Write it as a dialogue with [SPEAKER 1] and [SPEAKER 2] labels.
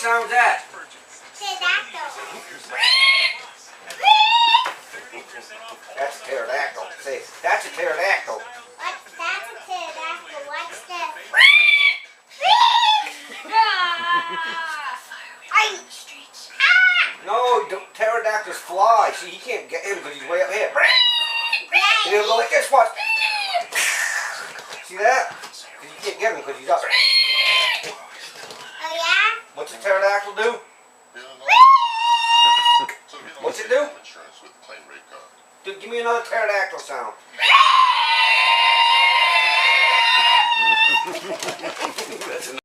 [SPEAKER 1] sound's that?
[SPEAKER 2] Pterodactyl.
[SPEAKER 1] That's a pterodactyl. See, that's a pterodactyl.
[SPEAKER 2] That's a pterodactyl. What's the...
[SPEAKER 1] No, pterodactyls fly. See, he can't get him because he's way up here. And he'll go like this, watch. See that? Because you can't get him because he's up.
[SPEAKER 2] Oh, yeah?
[SPEAKER 1] What's a pterodactyl do? What's it do? Dude, give me another pterodactyl sound. That's